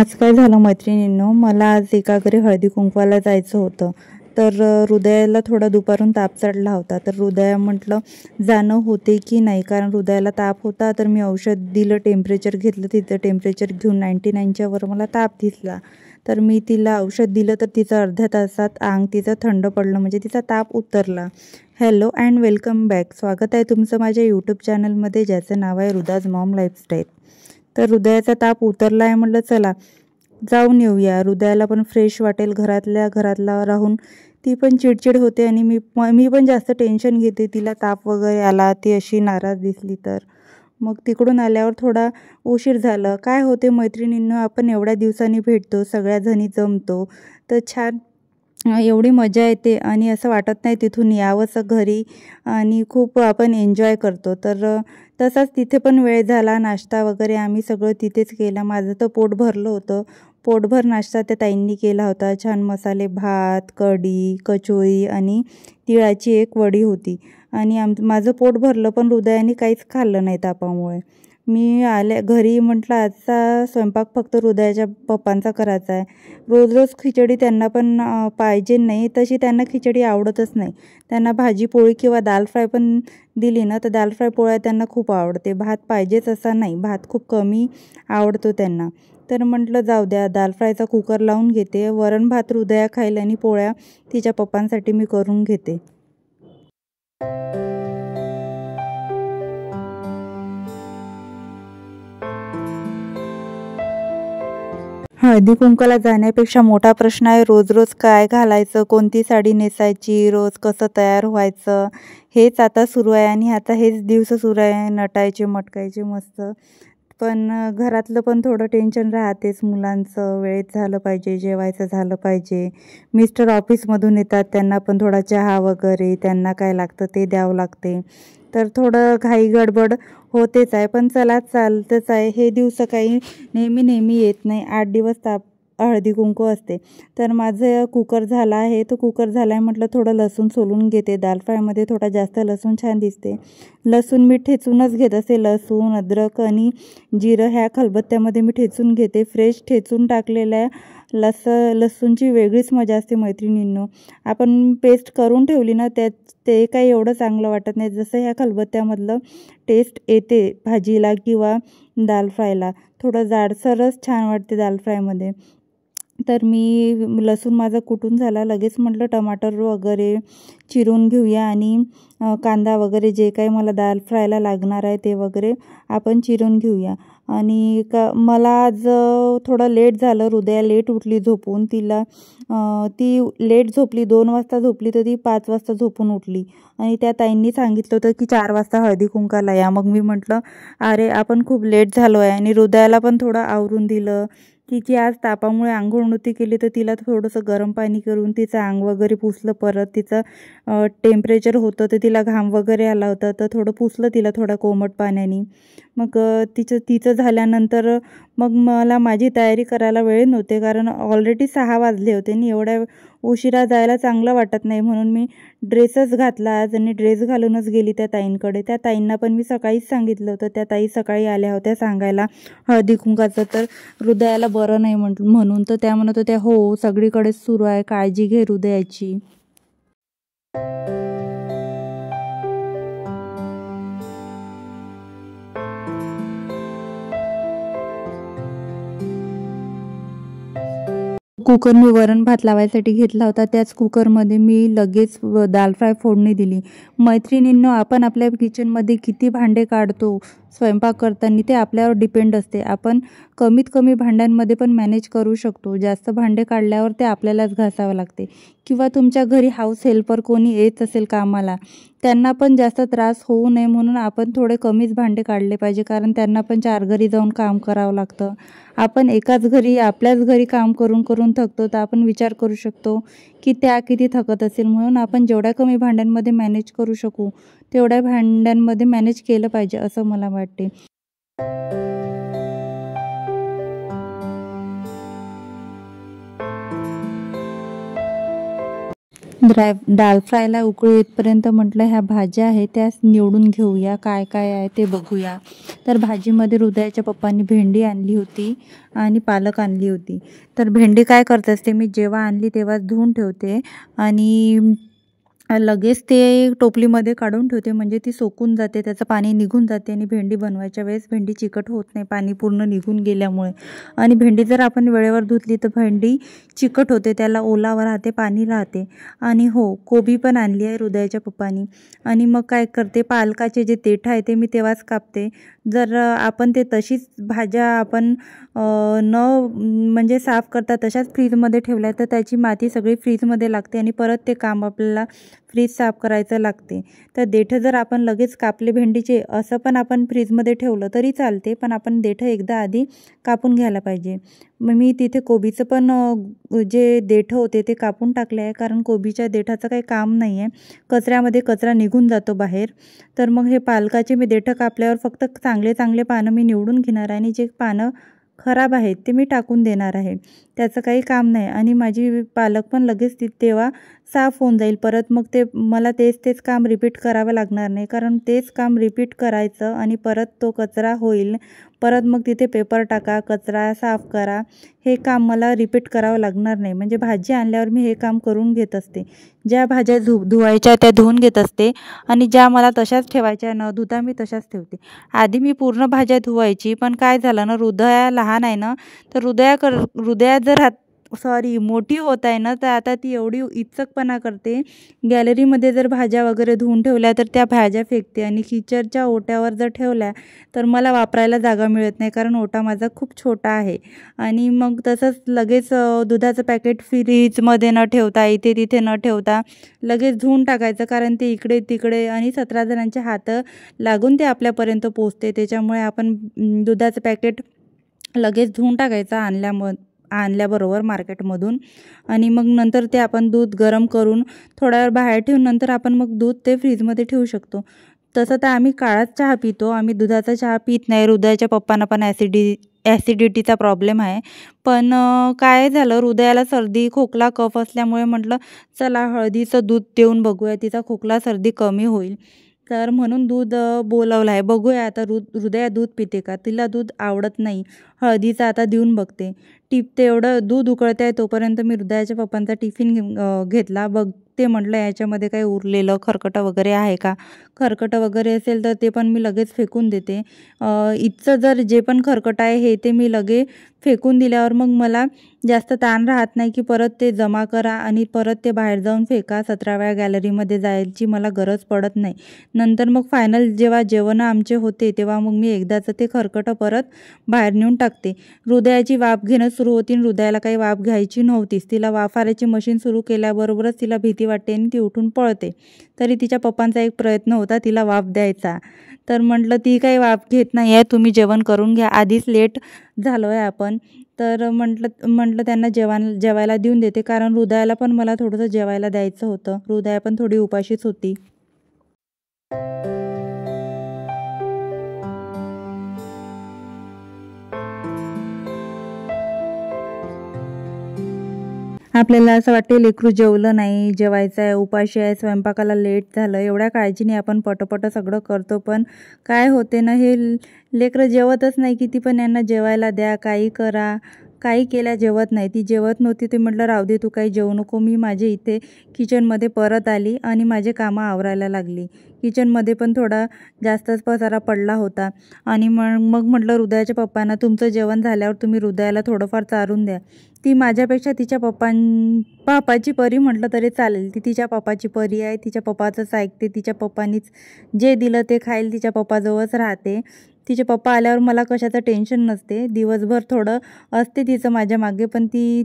आज काय झालं मैत्रिणींनो, मला आज एका घरी हळदी कुंकवाला जायचं होतं. तर हृदयाला थोडा दुपारून ताप चढला होता. तर हृदया म्हटलं जाणं होते की नाही, कारण हृदयाला ताप होता. तर मी औषध दिलं, टेम्परेचर घेतलं, तिचं टेम्परेचर घेऊन 99च्या वर मला ताप दिसला. तर मी तिला औषध दिलं, तर तिचं अर्ध्या तासात अंग तिचं थंड पडलं, म्हणजे तिचा ताप उतरला. Hello and welcome back. स्वागत आहे तुमचं माझ्या यूट्यूब चॅनलमध्ये, ज्याचं नाव आहे हृदाज मॉम लाईफस्टाईल. तर हृदयाचा ताप उतरला आहे, म्हटलं चला जाऊन येऊया, हृदयाला पण फ्रेश वाटेल. घरातला राहून ती पण चिडचिड होते आणि मी पण जास्त टेन्शन घेते. तिला ताप वगैरे आला, ती अशी नाराज दिसली तर मग तिकडून आल्यावर थोडा उशीर झालं. काय होते मैत्रिणींनो, आपण एवढ्या दिवसांनी भेटतो, सगळ्या जणी जमतो, तर छान एवढी मजा येते आणि असं वाटत नाही तिथून यावंसं घरी, आणि खूप आपण एन्जॉय करतो. तर तसाच तिथे पण वेळ झाला. नाश्ता वगैरे आम्ही सगळं तिथेच केला. माझं तर पोट भरलं होतं. पोटभर नाश्ता त्या ताईंनी केला होता. छान मसाले भात, कढी, कचोरी आणि तिळाची एक वडी होती. आणि माझं पोट भरलं, पण हृदयाने काहीच खाल्लं नाही तापामुळे. मी घरी म्हटलं आजचा स्वयंपाक फक्त हृदयाच्या पप्पांचा करायचा आहे. रोज रोज खिचडी त्यांना पण पाहिजे नाही, तशी त्यांना खिचडी आवडतच नाही. त्यांना भाजी पोळी किंवा दाल फ्राय पण दिली ना, तर दाल फ्राय पोळ्या त्यांना खूप आवडते. भात पाहिजेच असा नाही, भात खूप कमी आवडतो त्यांना. तर म्हटलं जाऊ द्या, दाल फ्रायचा कुकर लावून घेते. वरण भात हृदया खाईल आणि पोळ्या तिच्या पप्पांसाठी मी करून घेते. हळदी कुंकवाला जाण्यापेक्षा मोठा प्रश्न आहे रोज रोज काय घालायचं, कोणती साडी नेसायची, रोज कसं तयार व्हायचं, हेच आता सुरू आहे. आणि आता हेच दिवस सुरू आहे, नटायचे मटकायचे मस्त. पण घरातलं पण थोडं टेन्शन राहतेच. मुलांचं वेळेत झालं पाहिजे, जेवायचं झालं पाहिजे. मिस्टर ऑफिसमधून येतात, त्यांना पण थोडा चहा वगैरे त्यांना काय लागतं ते द्यावं लागते. तर थोडं घाई गडबड होतेच आहे. पण चला, चालतंच आहे. हे दिवस काही नेहमी येत नाही. 8 दिवस हळदी कुंकू असते. तर माझं कुकर झाला आहे. तो कुकर झाला आहे म्हटलं थोडं लसूण सोलून घेते. दाल फ्रायमध्ये थोडा जास्त लसूण छान दिसते. लसूण मी ठेचूनच घेत असते. लसूण, अद्रक आणि जिरं ह्या खलबत्त्यामध्ये मी ठेचून घेते. फ्रेश ठेचून टाकलेल्या लसूणची वेगळीच मजा असते मैत्रिणींनो. आपण पेस्ट करून ठेवली ना, ते काही एवढं चांगलं वाटत नाही, जसं ह्या खलबत्त्यामधलं टेस्ट येते भाजीला किंवा दाल फ्रायला. थोडं जाडसरच छान वाटते दाल फ्रायमध्ये. तर मी लसूण माझा कुटून झाला. लगेच म्हटलं टमाटर वगैरे चिरून घेऊया आणि कांदा वगैरे जे काही मला दाल फ्रायला लागणार आहे ते वगैरे आपण चिरून घेऊया. आणि मला आज थोडं लेट झालं. हृदया लेट उठली झोपून. ती लेट झोपली, 2 वाजता झोपली, तर ती 5 वाजता झोपून उठली. आणि त्या ताईंनी सांगितलं होतं की 4 वाजता हळदी कुंकाला या. मग मी म्हटलं अरे आपण खूप लेट झालो आहे. आणि हृदयाला पण थोडं आवरून दिलं. तिची आज तापामुळे अंघोळ नव्हती केली, तर तिला थोडंसं गरम पाणी करून तिचं अंग वगैरे पुसलं. परत तिचं टेम्परेचर होतं, तर तिला घाम वगैरे आला होता, तर थोडं पुसलं तिला थोडं कोमट पाण्याने. मग तिचं झाल्यानंतर मग मला माझी तयारी करायला वेळ नव्हते, कारण ऑलरेडी 6 वाजले होते आणि एवढ्या उशिरा जायला चांगलं वाटत नाही. म्हणून मी ड्रेसच घातला आज आणि ड्रेस घालूनच गेली त्या ताईंकडे. त्या ताईंना पण मी सकाळीच सांगितलं होतं. त्या ताई सकाळी आल्या होत्या सांगायला हळदी कुंकाचं, तर हृदयाला बरं नाही म्हणून. तर त्या म्हणत होत्या हो सगळीकडेच सुरू आहे, काळजी घे हृदयाची. कुकर मी वरण भात लावायसाठी घेतला होता. त्याच कुकरमध्ये मी लगेच दाल फ्राय फोडणी दिली. मैत्रिणींनो, आपण आपल्या किचनमध्ये किती भांडे काढतो स्वयंपाक करताना ते आपल्यावर डिपेंड असते. आपण कमीत कमी भांड्यांमध्ये पण मॅनेज करू शकतो. जास्त भांडे काढल्यावर ते आपल्यालाच घासावं लागते. किंवा तुमच्या घरी हाऊस हेल्पर कोणी येत असेल कामाला, त्यांना पण जास्त त्रास होऊ नये म्हणून आपण थोडे कमीच भांडे काढले पाहिजे, कारण त्यांना पण 4 घरी जाऊन काम करावं लागतं. आपण एकाच घरी आपल्याच घरी काम करून करून थकतो, तर आपण विचार करू शकतो की त्या किती थकत असेल. म्हणून आपण जेवढ्या कमी भांड्यांमध्ये मॅनेज करू शकू तेवढ्या भांड्यांमध्ये मॅनेज केलं पाहिजे असं मला वाटते. दाल फ्रायला उकळी येतपर्यंत म्हटलं ह्या भाज्या आहेत त्या निवडून घेऊया, काय काय आहे ते बघूया. तर भाजीमध्ये हृदयाच्या पप्पांनी भेंडी आणली होती आणि पालक आणली होती. तर भेंडी काय करत असते, मी जेव्हा आणली तेव्हा धुवून ठेवते आणि लगेच ते टोपलीमध्ये काढून ठेवते, म्हणजे ती सोकून जाते, त्याचं पाणी निघून जाते आणि भेंडी बनवायच्या वेळेस भेंडी चिकट होत नाही पाणी पूर्ण निघून गेल्यामुळे. आणि भेंडी जर आपण वेळेवर धुतली तर भेंडी चिकट होते, त्याला ओलावा राहते, पाणी राहते. आणि हो, कोबी पण आणली आहे हृदयाच्या पप्पांनी. आणि मग काय करते, पालकाचे जे देठ आहे ते मी तेव्हाच कापते. जर आपण ते तशीच भाज्या आपण न म्हणजे साफ करता तशाच फ्रीजमध्ये ठेवल्या तर त्याची माती सगळी फ्रीजमध्ये लागते आणि परत ते काम आपल्याला फ्रीज साफ करायचं लागते. तर देठं जर आपण लगेच कापले भेंडीचे असं पण आपण फ्रीजमध्ये ठेवलं तरी चालते, पण आपण देठं एकदा आधी कापून घ्यायला पाहिजे. मग मी तिथे कोबीचं पण जे देठं होते ते कापून टाकले आहे, कारण कोबीच्या देठाचं काही काम नाही आहे, कचऱ्यामध्ये कचरा निघून जातो बाहेर. तर मग हे पालकाचे मी देठं कापल्यावर फक्त चांगले चांगले पानं मी निवडून घेणार आहे आणि जे पानं खराब आहेत ते मी टाकून देणार आहे, त्याचं काही काम नाही. आणि माझी पालक पण लगेच तेव्हा साफ होऊन जाईल. परत मग ते मला तेच काम रिपीट करावं लागणार नाही, कारण तेच काम रिपीट करायचं आणि परत तो कचरा होईल. परत मग तिथे पेपर टाका, कचरा साफ करा, हे काम मला रिपीट करावं लागणार नाही. म्हणजे भाजी आणल्यावर मी हे काम करून घेत असते. ज्या भाज्या धुवायच्या त्या धुवून घेत असते आणि ज्या मला तशाच ठेवायच्या न धुता मी तशाच ठेवते. आधी मी पूर्ण भाज्या धुवायची, पण काय झालं ना, हृदया लहान आहे ना, तर हृदयात जर मोठी होत आहे ना, तर आता ती एवढी इचकपणा करते. गॅलरीमध्ये जर भाज्या वगैरे धुवून ठेवल्या तर त्या भाज्या फेकते आणि किचनच्या ओट्यावर जर ठेवल्या तर मला वापरायला जागा मिळत नाही, कारण ओटा माझा खूप छोटा आहे. आणि मग तसंच लगेच दुधाचं पॅकेट फ्रीजमध्ये न ठेवता, इथे तिथे न ठेवता लगेच धुवून टाकायचं, कारण ते इकडे तिकडे आणि 17 जणांचे हात लागून ते आपल्यापर्यंत पोचते. त्याच्यामुळे आपण दुधाचं पॅकेट लगेच धुवून टाकायचं आणल्याबरोबर मार्केटमधून. आणि मग नंतर ते आपण दूध गरम करून थोडा वेळ बाहेर ठेवून नंतर आपण मग दूध ते फ्रीजमध्ये ठेवू शकतो. तसं तर आम्ही काळाच चहा पितो, आम्ही दुधाचा चहा पित नाही. हृदयाच्या पप्पांना पण ॲसिडिटीचा प्रॉब्लेम आहे. पण काय झालं, हृदयाला सर्दी खोकला कफ असल्यामुळे म्हटलं चला हळदीचं दूध देऊन बघूया, तिचा खोकला सर्दी कमी होईल. तर म्हणून दूध बोलवलं आहे. बघूया आता हृदया दूध पिते का, तिला दूध आवडत नाही. हळदीचं आता देऊन बघते. टिपते एवढं दूध उकळते आहे तोपर्यंत मी हृदयाच्या पप्पांचा टिफिन घेतला. बघते म्हटलं याच्यामध्ये काही उरलेलं खरकटं वगैरे आहे का. खरकटं वगैरे असेल तर ते पण मी लगेच फेकून देते. इथचं जर जे पण खरकटं आहे हे ते मी लगे फेकून दिल्यावर मग मला जास्त ताण राहत नाही की परत ते जमा करा आणि परत ते बाहेर जाऊन फेका. 17 वेळा गॅलरीमध्ये जायची मला गरज पडत नाही. नंतर मग फायनल जेव्हा जेवण आमचे होते तेव्हा मग मी एकदाचं ते खरकटं परत बाहेर नेऊन टाकते. हृदयाची वाफ घेणं सुरू होती. हृदयाला काही वाफ घ्यायची नव्हतीच. तिला वाफारायची मशीन सुरू केल्याबरोबरच तिला भीती वाटते आणि ती उठून पळते. तरी तिच्या पप्पांचा एक प्रयत्न होता तिला वाफ द्यायचा. तर म्हटलं ती काही वाफ घेत नाही आहे, तुम्ही जेवण करून घ्या, आधीच लेट झालो आहे आपण. तर म्हटलं त्यांना जेवायला देऊन देते, कारण हृदयाला पण मला थोडंसं जेवायला द्यायचं होतं. हृदया पण थोडी उपाशीच होती. आपल्याला असं वाटते लेकरू जेवलं नाही, जेवायचं आहे, उपाशी आहे, स्वयंपाकाला लेट झालं, एवढ्या काळजीने आपण पटपट सगळं करतो. पण काय होते ना, हे लेकरं जेवतच नाही. किती पण यांना जेवायला द्या, काही करा, काही केल्या जेवत नाही. ती जेवत नव्हती. ते म्हटलं राहू दे, तू काही जेवू नको. मी माझे इथे किचनमध्ये परत आली आणि माझे कामं आवरायला लागली. किचनमध्ये पण थोडा जास्तच पसारा पडला होता. आणि मग म्हटलं हृदयाच्या पप्पांना, तुमचं जेवण झाल्यावर तुम्ही हृदयाला थोडंफार चारून द्या. ती माझ्यापेक्षा तिच्या पापाची परी म्हटलं तरी चालेल. ती तिच्या पप्पाची परी आहे, तिच्या पप्पाचंच ऐकते. तिच्या पप्पांनीच जे दिलं ते खाईल, तिच्या पप्पाजवळच राहते. तिचे पप्पा आल्यावर मला कशाचं टेन्शन नसते. दिवसभर थोडं असते तिचं माझ्या मागे, पण ती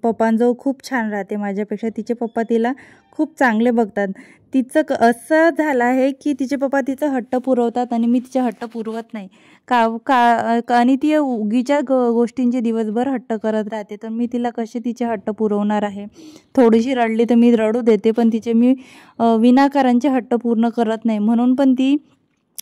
पप्पांजवळ खूप छान राहते माझ्यापेक्षा. तिचे पप्पा तिला खूप चांगले बघतात. तिचं असं झालं आहे की तिचे पप्पा तिचं हट्ट पुरवतात आणि मी तिचे हट्ट पुरवत नाही. आणि ती उगीच्या गोष्टींचे दिवसभर हट्ट करत राहते. तर मी तिला कसे तिचे हट्ट पुरवणार आहे. थोडीशी रडली तर मी रडू देते, पण तिचे मी विनाकारांचे हट्ट पूर्ण करत नाही. म्हणून पण ती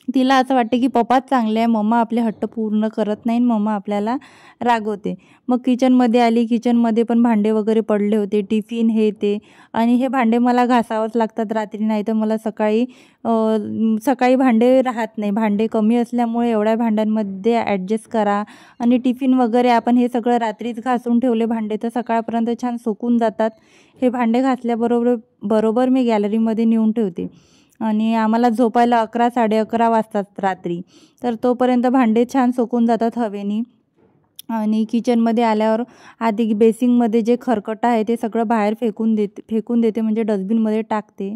तिला असं वाटते की पप्पाच चांगले आहे, मम्मा आपले हट्ट पूर्ण करत नाही, मम्मा आपल्याला रागवते. मग किचनमध्ये आली, किचनमध्ये पण भांडे वगैरे पडले होते, टिफिन हे ते. आणि हे भांडे मला घासावंच लागतात रात्री, नाही तर मला सकाळी भांडे राहत नाही. भांडे कमी असल्यामुळे एवढ्या भांड्यांमध्ये ॲडजस्ट करा. आणि टिफिन वगैरे आपण हे सगळं रात्रीच घासून ठेवले भांडे तर सकाळपर्यंत छान सुकून जातात. हे भांडे घासल्याबरोबर मी गॅलरीमध्ये नेऊन ठेवते. आणि आम्हाला झोपायला 11 11:30 वाजतात रात्री, तर तोपर्यंत भांडे छान सुकून जातात हवेनी. आणि किचनमध्ये आल्यावर आधी बेसिंगमध्ये जे खरकटं आहे ते सगळं बाहेर फेकून देते, म्हणजे डस्टबिनमध्ये टाकते.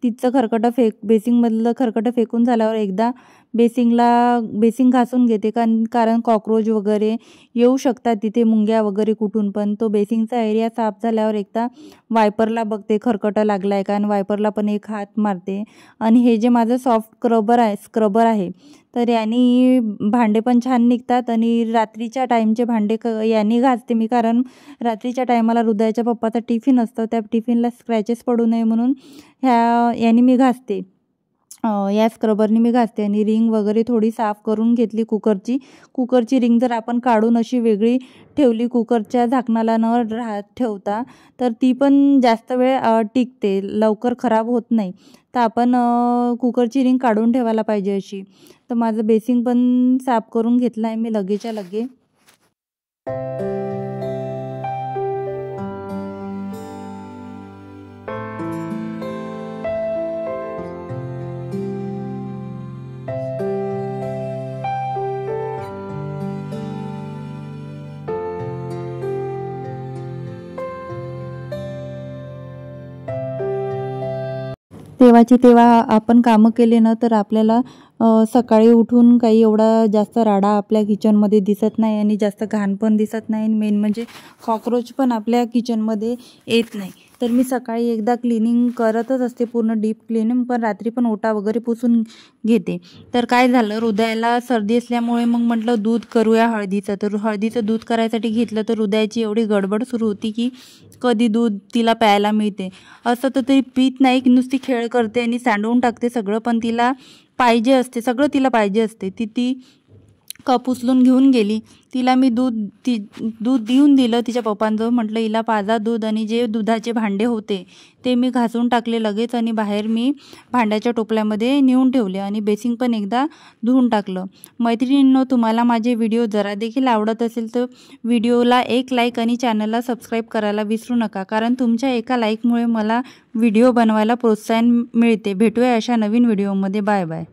तिथचं बेसिंगमधलं खरकटं फेकून झाल्यावर एकदा बेसिंग घासून घेते, कारण कॉक्रोच वगैरे येऊ शकतात तिथे, मुंग्या वगैरे कुठून पण. तो बेसिंगचा एरिया साफ झाल्यावर एकदा वायपरला बघते खरकटं लागला आहे का, आणि वायपरला पण एक हात मारते. आणि हे जे माझं सॉफ्ट स्क्रबर आहे तर याने भांडे पण छान निघतात. आणि रात्रीच्या टाईमचे भांडे याने घासते मी, कारण रात्रीच्या टायमाला हृदयाच्या पप्पाचा टिफिन असतं, त्या टिफिनला स्क्रॅचेस पडू नये म्हणून याने मी घासते. या स्क्रबरनी मी घासते. आणि रिंग वगैरे थोडी साफ करून घेतली कुकरची रिंग जर आपण काढून अशी वेगळी ठेवली, कुकरच्या झाकणाला न ठेवता, तर ती पण जास्त वेळ टिकते, लवकर खराब होत नाही. तर आपण कुकरची रिंग काढून ठेवायला पाहिजे अशी. तर माझं बेसिंग पण साफ करून घेतलं आहे मी लगेच्या लगे. तेव्हा आपण कामं केले ना तर आपल्याला सकाळी उठून काही एवढा जास्त राडा आपल्या किचनमध्ये दिसत नाही, आणि जास्त घाण पण दिसत नाही, आणि मेन म्हणजे कॉक्रोच पण आपल्या किचनमध्ये येत नाही. तर मी सकाळी एकदा क्लिनिंग करतच असते, पूर्ण डीप क्लिनिंग, पण रात्री पण ओटा वगैरे पुसून घेते. तर काय झालं, हृदयाला सर्दी असल्यामुळे मग म्हटलं दूध करूया हळदीचं. तर हळदीचं दूध करायसाठी घेतलं तर हृदयाची एवढी गडबड सुरू होती की कधी दूध तिला प्यायला मिळते असं, तर ती पीत नाही, नुसती खेळ करते आणि सांडवून टाकते सगळं. पण तिला पाहिजे असते, सगळं तिला पाहिजे असते. ती कप उचलून घेऊन गेली. तिला मी दूध देऊन दिलं तिच्या पप्पांजवळ. म्हटलं हिला पाजा दूध. आणि जे दुधाचे भांडे होते ते मी घासून टाकले लगेच, आणि बाहेर मी भांड्याच्या टोपल्यामध्ये नेऊन ठेवले, आणि बेसिंग पण एकदा धुवून टाकलं. मैत्रिणींनो, तुम्हाला माझे व्हिडिओ जरा देखील आवडत असेल तर व्हिडिओला एक लाईक आणि चॅनलला सबस्क्राईब करायला विसरू नका, कारण तुमच्या एका लाईकमुळे मला व्हिडिओ बनवायला प्रोत्साहन मिळते. भेटूया अशा नवीन व्हिडिओमध्ये. Bye bye.